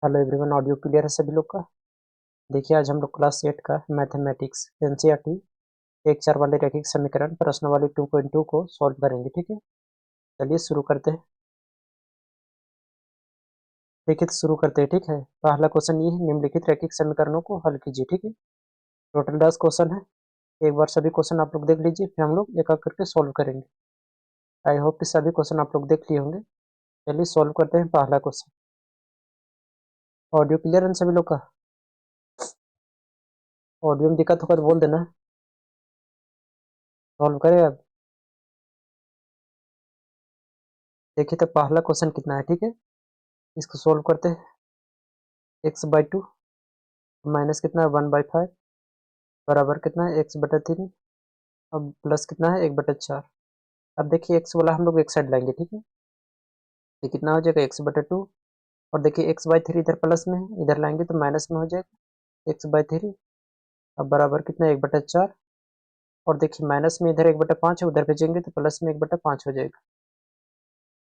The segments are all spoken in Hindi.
हेलो एवरीवन, ऑडियो क्लियर है सभी लोग का। देखिए, आज हम लोग क्लास 8 का मैथमेटिक्स एनसीईआरटी 1-4 वाले रैखिक समीकरण प्रश्नावली 2.2 को सॉल्व करेंगे। ठीक है, चलिए शुरू करते हैं। देखिए, तो शुरू करते हैं। ठीक है, पहला क्वेश्चन ये है, निम्नलिखित रैखिक समीकरणों को हल कीजिए। ठीक है, टोटल 10 क्वेश्चन है। एक बार सभी क्वेश्चन आप लोग देख लीजिए, फिर हम लोग एक एक करके सॉल्व करेंगे। आई होप कि सभी क्वेश्चन आप लोग देख लिए होंगे। चलिए सॉल्व करते हैं पहला क्वेश्चन। ऑडियो क्लियर है सभी लोग का? ऑडियो में दिक्कत होगा तो बोल देना। सॉल्व करें अब। देखिए, तो पहला क्वेश्चन कितना है। ठीक है, इसको सोल्व करते हैं। x/2 माइनस कितना है 1/5 बराबर कितना है x/3। अब प्लस कितना है 1/4। अब देखिए, x वाला हम लोग एक साइड लाएंगे। ठीक है, ये कितना हो जाएगा x/2। और देखिए x/3 इधर प्लस में है, इधर लाएंगे तो माइनस में हो जाएगा x/3। अब बराबर कितना है 1/4। और देखिए माइनस में इधर 1/5 है, उधर भेजेंगे तो प्लस में 1/5 हो जाएगा।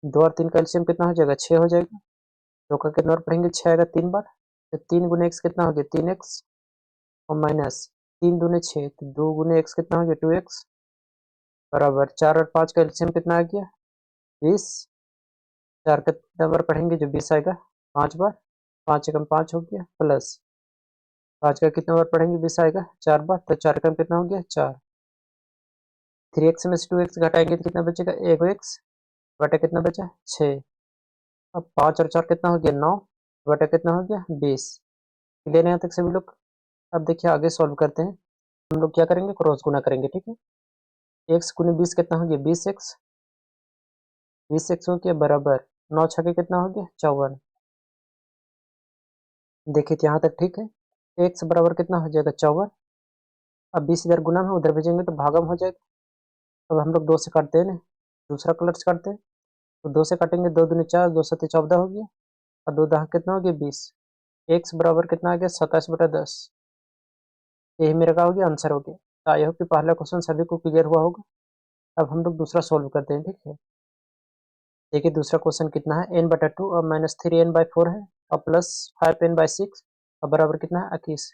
2 और 3 का एलसीएम कितना हो जाएगा 6 हो जाएगा। 2 का कितना बार पढ़ेंगे 6 आएगा 3 बार। तो 3 गुने x कितना हो गया 3x। और माइनस 3 दूने 6, तो 2 गुने x कितना हो गया 2x बराबर 4 और 5 का एलसीएम कितना आ गया 20। 4 का कितना बार पढ़ेंगे जो 20 आएगा 5 बार। 5 एकम 5 हो गया प्लस 5 का कितना बार पढ़ेंगे 20 आएगा 4 बार। तो 4 एकम कितना हो गया 4। 3x में से 2x घटाएंगे तो कितना बचेगा 1x बटा कितना बचा 6। अब 5 और 4 कितना हो गया 9 बटा कितना हो गया 20। क्लियर है यहाँ तक सभी लोग? अब देखिए आगे सॉल्व करते हैं। हम लोग क्या करेंगे क्रॉस गुना करेंगे। ठीक है, x गुने 20 कितना हो गया 20x। 20x हो गया बराबर 9 छके कितना हो गया 54। देखिए यहाँ तक ठीक है। x बराबर कितना हो जाएगा 54। अब 20 इधर गुना में उधर भेजेंगे तो भागम हो जाएगा। अब हम लोग 2 से काटते हैं ना, दूसरा कलर से काटते हैं। तो 2 से काटेंगे 2 दूनी 4, 2 सत्ते 14 हो गया। और 2 दहा कितना हो गया 20। x बराबर कितना आ गया 27/10। यही मेरा क्या हो गया आंसर हो गया। तो आई होप कि पहला क्वेश्चन सभी को क्लियर हुआ होगा। अब हम लोग दूसरा सॉल्व करते हैं। ठीक है, देखिए दूसरा क्वेश्चन कितना है n/2 और -3n/4 है और प्लस 5n/6 और बराबर कितना है 21।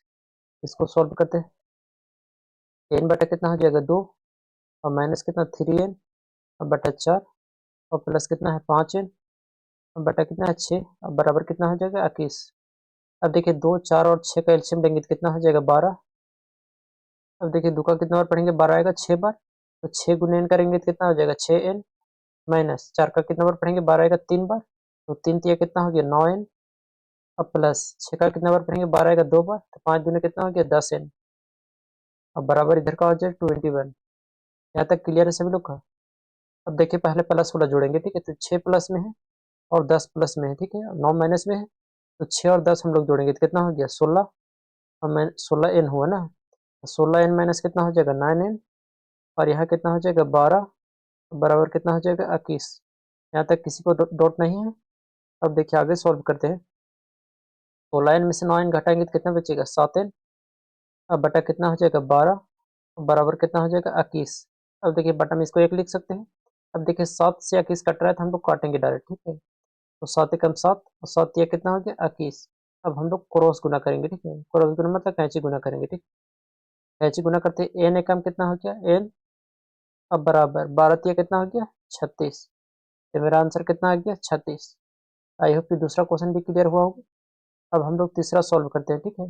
इसको सॉल्व करते हैं। n बटा कितना हो जाएगा 2 और माइनस कितना 3n और बटा 4 और प्लस कितना है 5n और बटा कितना है 6 और बराबर कितना हो जाएगा 21। अब देखिए 2, 4 और 6 का एलसीएम लेंगे तो कितना हो जाएगा 12। अब देखिए 2 का कितना बार पढ़ेंगे 12 आएगा 6 बार। तो 6 गुने n करेंगे तो कितना हो जाएगा 6n माइनस 4 का कितना बार पढ़ेंगे 12 आएगा 3 बार। तो 3 तिया कितना हो गया 9n। अब प्लस 6 का कितना बार पढ़ेंगे 12 आएगा 2 बार। तो 5 दूने कितना हो गया 10n। अब बराबर इधर का हो जाए 21। यहाँ तक क्लियर है सभी लोग का? अब देखिए पहले प्लस वाला जोड़ेंगे। ठीक है, तो 6 प्लस में है और 10 प्लस में है। ठीक है, 9 माइनस में है। तो 6 और 10 हम लोग जोड़ेंगे तो कितना हो गया 16। और मैं 16n हुआ ना, 16n माइनस कितना हो जाएगा 9n। और यहाँ कितना हो जाएगा 12 बराबर कितना हो जाएगा 21। यहाँ तक किसी को डॉट नहीं है? अब देखिए आगे सॉल्व करते हैं। 16n में से 9n घटाएंगे तो कितना बचेगा 7n। अब बटा कितना हो जाएगा 12 बराबर कितना हो जाएगा 21। अब देखिए बटा में इसको 1 लिख सकते हैं। अब देखिए 7 से 21 कट रहा है तो हम लोग काटेंगे डायरेक्ट। ठीक है, तो 7 एकम 7 और 7 ये कितना हो गया 21। अब हम लोग क्रॉस गुना करेंगे। ठीक है, क्रॉस गुना मतलब कैंची गुना करेंगे। ठीक, कैंची गुना करते एन एकम कितना हो गया एन। अब बराबर 12 कितना हो गया 36। तो मेरा आंसर कितना आ गया 36। आई होप कि दूसरा क्वेश्चन भी क्लियर हुआ होगा। अब हम लोग तीसरा सॉल्व करते हैं। ठीक है,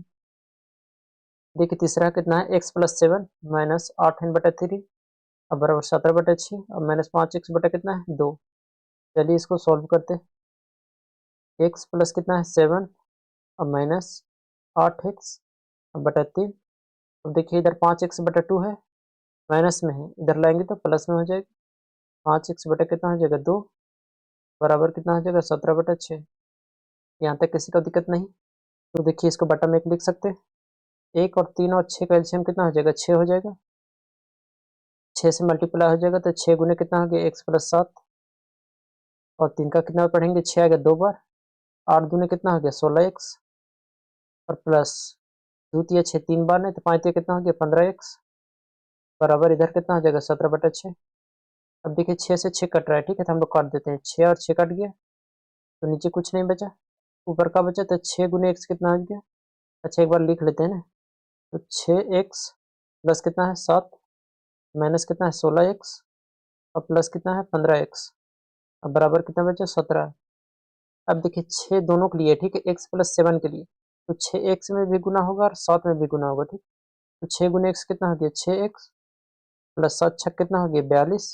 देखिए तीसरा कितना है x+7 माइनस 8n/3 अब बराबर 17/6 और माइनस 5x बटा कितना है 2। चलिए इसको सॉल्व करते हैं। x प्लस कितना है 7 और माइनस 8x बटा 3। अब देखिए इधर 5x/2 है, माइनस में है, इधर लाएंगे तो प्लस में हो जाएगा। 5x बटा कितना हो जाएगा 2 बराबर कितना हो जाएगा 17/6। यहाँ तक किसी को दिक्कत नहीं? तो देखिए इसको बटा में 1 लिख सकते हैं। 1 और 3 और 6 का एलसीएम कितना हो जाएगा 6 हो जाएगा। 6 से मल्टीप्लाई हो जाएगा तो 6 गुने कितना हो गया x+7 और 3 का कितना पढ़ेंगे 6 आएगा 2 बार। 8 दूने कितना हो गया 16x और प्लस 2 तिया 6 3 बार नहीं तो 5 तिया कितना हो गया 15x बराबर इधर कितना हो जाएगा 17/6। अब देखिए 6 से 6 कट रहा है। ठीक है, तो हम लोग काट देते हैं। 6 और 6 कट गया तो नीचे कुछ नहीं बचा। ऊपर का बचा तो 6 × x कितना आ गया। अच्छा एक बार लिख लेते हैं ना, तो 6x प्लस कितना है 7 माइनस कितना है 16x और प्लस कितना है 15x, अब बराबर कितना बचा 17। अब देखिए 6 दोनों के लिए ठीक है, x प्लस 7 के लिए, तो 6x में भी गुना होगा और 7 में भी गुना होगा ठीक। तो 6 × x कितना हो गया 6x प्लस 7 छक कितना हो गया 42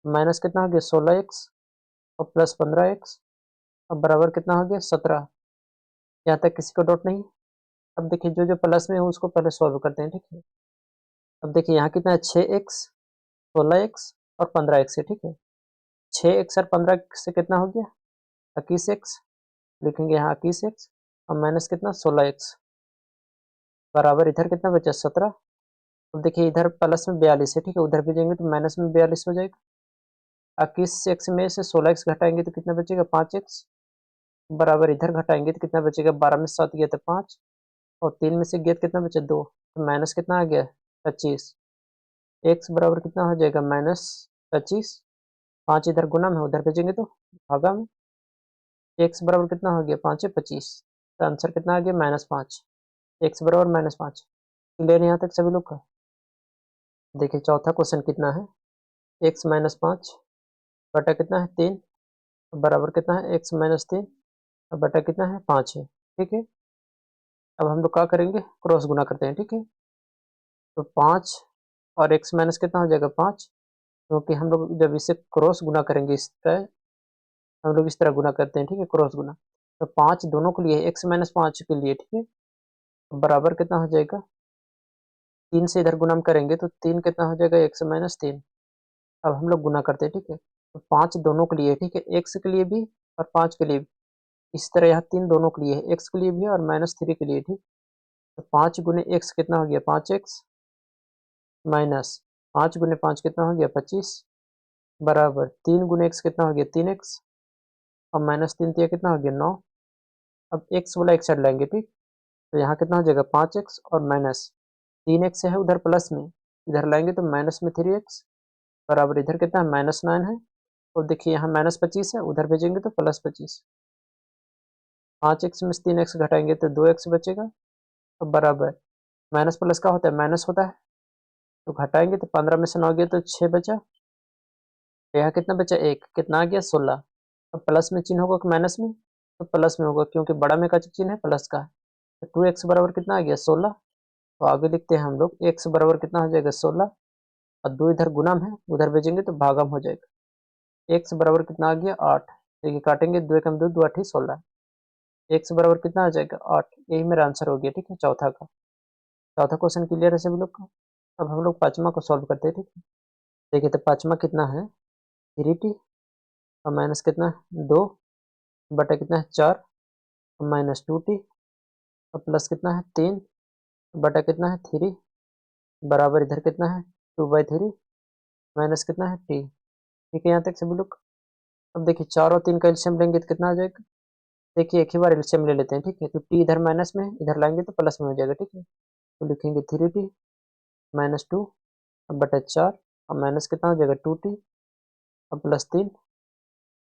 माइनस कितना हो गया 16x और प्लस 15x, अब बराबर कितना हो गया 17। यहाँ तक किसी को डाउट नहीं। अब देखिए जो जो प्लस में है उसको पहले सॉल्व करते हैं ठीक है। अब देखिए यहाँ कितना है 6x 16x और 15x है ठीक है। 6x और 15x से कितना हो गया 21x, लिखेंगे यहाँ 21x और माइनस कितना 16x, बराबर इधर कितना बचा 17। अब देखिए इधर प्लस में 42 है ठीक है, उधर भेजेंगे तो माइनस में 42 हो जाएगा। 21x में से 16x घटाएंगे तो कितना बचेगा 5x, बराबर इधर घटाएंगे तो कितना बचेगा 12 में 7 गया तो 5 और 3 में से गया तो कितना बचा 2, तो माइनस कितना आ गया 25। x बराबर कितना हो जाएगा -25, 5 इधर गुना में उधर भेजेंगे तो भागा में, x बराबर कितना हो गया 5 है 25, तो आंसर कितना आ गया -5, x बराबर -5। क्लियर यहाँ तक सभी लोग का। देखिए चौथा क्वेश्चन कितना है, x -5 बटा कितना है 3 बराबर कितना है x -3 बटा कितना है 5 है ठीक है। अब हम लोग क्या करेंगे क्रॉस गुना करते हैं ठीक है। तो 5 और x माइनस कितना हो जाएगा 5, क्योंकि हम लोग जब इसे क्रॉस गुना करेंगे इस तरह, हम लोग इस तरह गुना करते हैं ठीक है क्रॉस गुना, तो 5 दोनों के लिए x-5 के लिए ठीक है, तो बराबर कितना हो जाएगा 3 से इधर गुना करेंगे तो 3 कितना हो जाएगा x-3। अब हम लोग गुना करते हैं ठीक है, तो 5 दोनों के लिए ठीक है, x के लिए भी और 5 के लिए भी, इस तरह यहाँ 3 दोनों के लिए है, x के लिए भी और -3 के लिए ठीक। तो 5 गुने x कितना हो गया 5x माइनस 5 गुने 5 कितना हो गया 25 बराबर 3 गुने x कितना हो गया 3x और -3 दिया कितना हो गया 9। अब x वाला एक साइड लाएंगे ठीक, तो यहाँ कितना हो जाएगा 5x और माइनस 3x है उधर प्लस में, इधर लाएंगे तो माइनस में 3x बराबर इधर कितना है -9 है, और देखिए यहाँ -25 है उधर भेजेंगे तो +25, 5x में से 3x घटाएंगे तो 2x बचेगा, तो बराबर माइनस प्लस का होता है माइनस होता है, तो घटाएंगे तो 15 में से 9 गया तो 6 बचा, तो यहाँ कितना बचा 1 कितना आ गया 16। अब प्लस में चिन्ह होगा कि माइनस में, तो प्लस में होगा क्योंकि बड़ा में का चिन्ह है प्लस का, तो 2x बराबर कितना आ गया 16। तो आगे लिखते हैं हम लोग x बराबर कितना हो जाएगा 16 और 2 इधर गुणम है उधर भेजेंगे तो भागम हो जाएगा, x बराबर कितना आ गया 8, देखिए काटेंगे 2 एकम 2 2 8 16, x बराबर कितना आ जाएगा 8, यही मेरा आंसर हो गया ठीक है चौथा का। चौथा क्वेश्चन क्लियर है सभी लोग का। अब हम लोग पांचवा को सॉल्व करते हैं ठीक है। देखिए तो पांचवा कितना है 3t और माइनस कितना है 2 बटा कितना है 4 और -2t और प्लस कितना है 3 बटा कितना है 3 बराबर इधर कितना है 2/3 माइनस कितना है t। ठीक है यहाँ तक सभी लोग। अब देखिए 4 और 3 का एलसीएम लेंगे तो कितना आ जाएगा, देखिए एक ही बार एलसीएम ले लेते हैं ठीक है, तो t इधर माइनस में इधर लाएंगे तो प्लस में हो जाएगा ठीक है, तो लिखेंगे 3t -2 बटा 4 और माइनस कितना हो जाएगा 2t और प्लस 3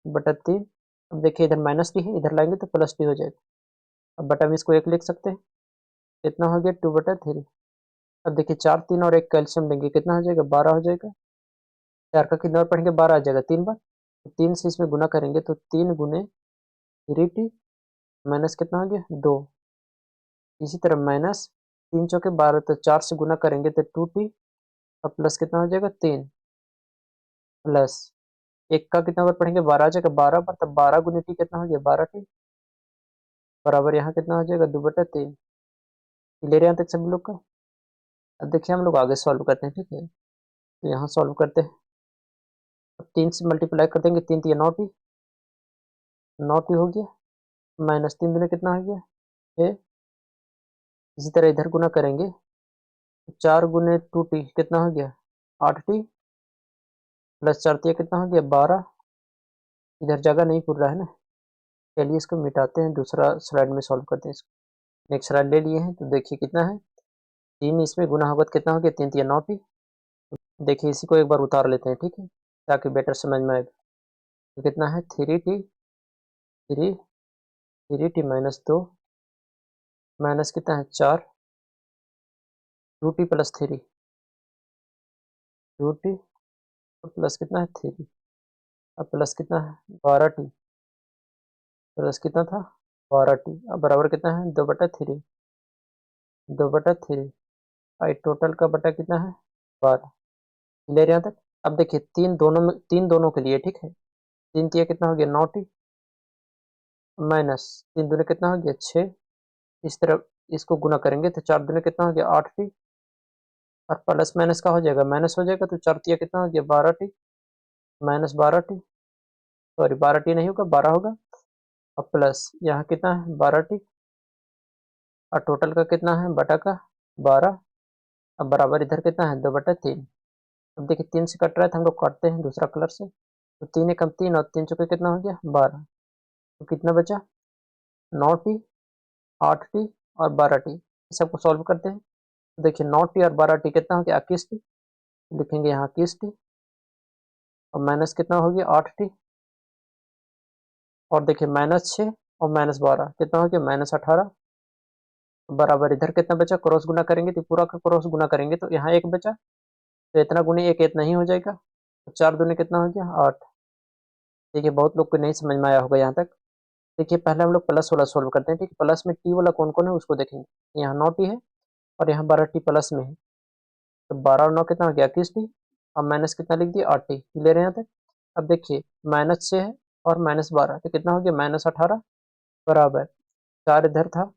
बटा 3। अब देखिए इधर -t है इधर लाएंगे तो +t हो जाएगा, अब बटा में इसको 1 लिख सकते हैं, कितना हो गया 2/3। अब देखिए 4 3 और 1 कैल्शियम लेंगे कितना हो जाएगा 12 हो जाएगा, 4 का कितना बार पढ़ेंगे 12 आ जाएगा 3 बार, तो 3 से इसमें गुना करेंगे तो 3 गुने 3t माइनस कितना हो गया 2, इसी तरह माइनस 3 चौके 12, तो 4 से गुना करेंगे तो 2t और प्लस कितना हो जाएगा 3 प्लस 1 का कितना बार पढ़ेंगे 12 आ जाएगा 12 बार, तब 12 गुने t कितना हो गया 12t बराबर यहाँ कितना हो जाएगा 2/3। क्लियर यहाँ तक सभी लोग का। अब देखिए हम लोग आगे सॉल्व करते हैं ठीक है, तो यहाँ सॉल्व करते हैं, अब 3 से मल्टीप्लाई कर देंगे 3 3 9t 9t हो गया, -3 दूनी कितना हो गया 6, इसी तरह इधर गुना करेंगे तो 4 गुने 2t कितना हो गया 8t प्लस 4 तिया कितना हो गया 12, इधर जगह नहीं पूर रहा है ना, चलिए इसको मिटाते हैं दूसरा स्लाइड में सॉल्व करते हैं इसको। नेक्स्ट स्लाइड ले लिए हैं तो देखिए कितना है 3 इसमें गुना होगा तो कितना हो गया 3 तिया 9t, देखिए इसी को एक बार उतार लेते हैं ठीक है ताकि बेटर समझ में आए, तो कितना है 3t 3 3t माइनस 2 माइनस कितना है 4 2t प्लस 3 2t प्लस कितना है 3 अब प्लस कितना है 12t प्लस कितना था 12t अब बराबर कितना है 2/3 2/3 आई टोटल का बटा कितना है 12 क्लियर यहाँ तक। अब देखिए तीन दोनों के लिए ठीक है। 3 तिया कितना हो गया 9t माइनस 3 दूनी कितना हो गया 6 इस तरफ इसको गुना करेंगे तो 4 दूनी कितना हो गया 8t और प्लस माइनस का हो जाएगा माइनस हो जाएगा तो 4 तिया कितना हो गया 12t minus 12t sorry 12t नहीं होगा 12 होगा और प्लस यहाँ कितना है 12t और टोटल का कितना है बटा का 12 अब बराबर इधर कितना है 2/3। अब देखिए 3 से कट रहा है तो हम लोग काटते हैं दूसरा कलर से तो 3 एकम 3 और 3 चौके कितना हो गया 12 तो कितना बचा 9t 8t और 12t सबको सॉल्व करते हैं तो देखिए 9t और 12t कितना हो गया 21t लिखेंगे यहाँ 21t और माइनस कितना हो गया 8t और देखिए -6 और -12 कितना हो गया -18 बराबर इधर कितना बचा क्रॉस गुना करेंगे तो पूरा का क्रॉस गुना करेंगे तो यहाँ एक बचा तो इतना गुने एक इतना ही हो जाएगा तो 4 दूनी कितना हो गया 8। देखिए बहुत लोग को नहीं समझ में आया होगा यहाँ तक। देखिए पहले हम लोग प्लस वाला सोल्व करते हैं ठीक है। प्लस में टी वाला कौन कौन है उसको देखेंगे यहाँ 9t है और यहाँ 12t प्लस में है तो 12 और 9 कितना हो गया 21t और माइनस कितना लिख दिया 8t क्लियर है यहाँ तक। अब देखिए -6 है और -12 तो कितना हो गया -18 बराबर 4 इधर था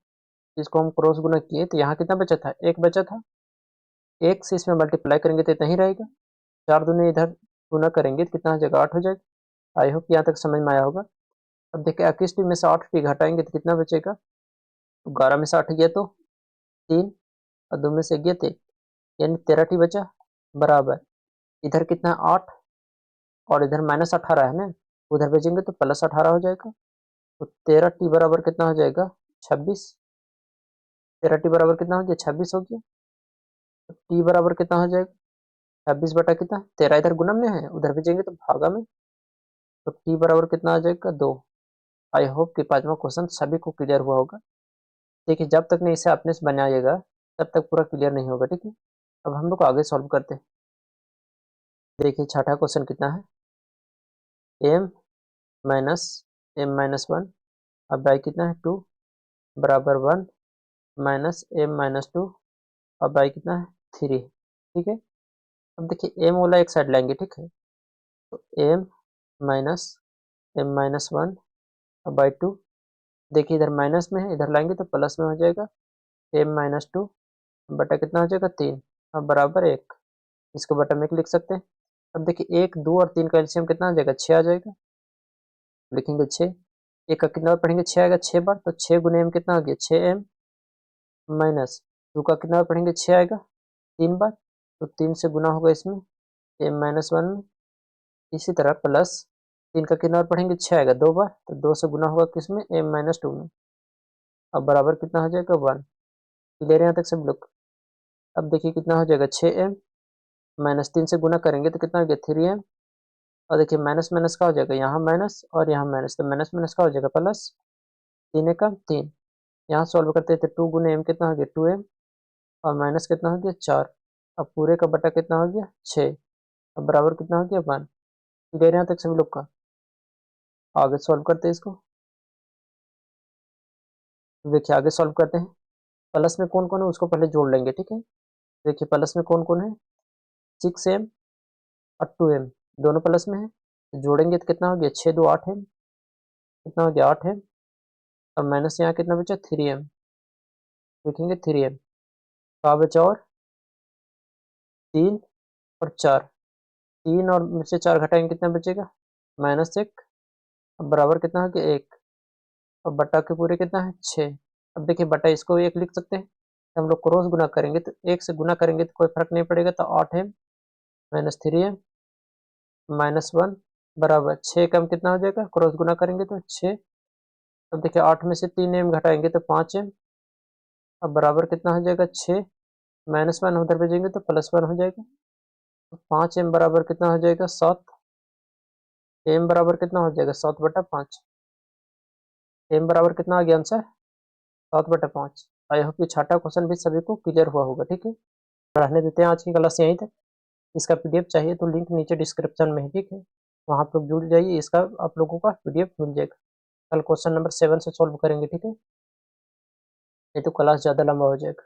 जिसको हम क्रॉस गुना किए तो यहाँ कितना बचा था एक बचा था एक से इसमें मल्टीप्लाई करेंगे तो इतना ही रहेगा 4 दूनी इधर गुना करेंगे तो कितना हो जाएगा 8 हो जाएगा। आई होप यहाँ तक समझ में आया होगा। अब देखिए 21t में से 8t घटाएंगे तो कितना बचेगा तो 12 में से 8 गया तो 3 और 2 में से गया तो 1 यानी 13t बचा बराबर इधर कितना है 8 और इधर -18 है ना उधर भेजेंगे तो +18 हो जाएगा तो 13t बराबर कितना हो जाएगा 26 13t बराबर कितना हो गया 26 हो गया तो t बराबर कितना हो जाएगा 26 बटा कितना 13 इधर गुणन में है उधर भेजेंगे तो भागा में तो t बराबर कितना आ जाएगा 2। आई होप कि पांचवा क्वेश्चन सभी को क्लियर हुआ होगा। देखिए जब तक नहीं इसे अपने से बनाइएगा तब तक पूरा क्लियर नहीं होगा ठीक है। अब हम लोग आगे सॉल्व करते हैं। देखिए छठा क्वेश्चन कितना है m माइनस m-1 अब बाई कितना है 2 बराबर 1 माइनस m-2 अब बाई कितना है 3 ठीक है। अब देखिए m वाला एक साइड लाएंगे ठीक है तो m माइनस m-1 अब बाई 2 देखिए इधर माइनस में है इधर लाएंगे तो प्लस में हो जाएगा m-2 बटा कितना हो जाएगा 3 अब बराबर 1 इसको बटा में एक लिख सकते हैं। अब देखिए 1 2 और 3 का एलसीएम कितना आ जाएगा 6 आ जाएगा लिखेंगे 6 एक का कितना बार पढ़ेंगे 6 आएगा 6 बार तो 6 गुने m कितना हो गया 6m माइनस 2 का कितना बार पढ़ेंगे 6 आएगा 3 बार तो 3 से गुना होगा इसमें m-1 में इसी तरह प्लस 3 का कितना बार पढ़ेंगे 6 आएगा 2 बार तो 2 से गुना होगा किसमें m-2 में अब बराबर कितना हो जाएगा 1 क्लियर यहाँ तक सब लोग। अब देखिए कितना हो जाएगा 6m माइनस 3 से गुना करेंगे तो कितना हो गया 3m और देखिए माइनस माइनस का हो जाएगा यहाँ माइनस और यहाँ माइनस तो माइनस माइनस का हो जाएगा प्लस 3 एकम 3 यहाँ सॉल्व करते हैं तो 2 गुने m कितना हो गया 2m और माइनस कितना हो गया 4 अब पूरे का बटा कितना हो गया 6 अब बराबर कितना हो गया 1 क्लियर यहाँ तक सभी लोग का। आगे सॉल्व करते हैं इसको। देखिए आगे सॉल्व करते हैं। प्लस में कौन कौन है उसको पहले जोड़ लेंगे ठीक है। देखिए प्लस में कौन कौन है 6m और 2m दोनों प्लस में है तो जोड़ेंगे तो कितना हो गया 6 2 8m कितना हो गया 8m और माइनस यहाँ कितना बचा 3m लिखेंगे 3m का बचा और 3 और 4 3 और में से 4 घटाएंगे कितना बचेगा -1 अब बराबर कितना हो गया 1 अब बटा के पूरे कितना है 6 अब देखिए बटा इसको 1 लिख सकते हैं हम लोग क्रॉस गुना करेंगे तो 1 से गुना करेंगे तो कोई फर्क नहीं पड़ेगा तो 8m माइनस 3m -1 बराबर 6 कम कितना हो जाएगा क्रॉस गुना करेंगे तो 6। अब देखिए 8 में से 3m घटाएंगे तो 5m अब बराबर कितना हो जाएगा 6 -1 उधर भेजेंगे तो +1 हो जाएगा तो 5m बराबर कितना हो जाएगा 7 m बराबर कितना हो जाएगा 7/5 m बराबर कितना आ गया आंसर 7/5। आई होप कि छठा क्वेश्चन भी सभी को क्लियर हुआ होगा। ठीक है, रहने देते हैं आज की क्लास यहीं तक। इसका पीडीएफ चाहिए तो लिंक नीचे डिस्क्रिप्शन में है। ठीक है, वहाँ आप लोग जुड़ जाइए, इसका आप लोगों का पीडीएफ मिल जाएगा। कल क्वेश्चन नंबर 7 से सॉल्व करेंगे। ठीक है, नहीं तो क्लास ज़्यादा लंबा हो जाएगा।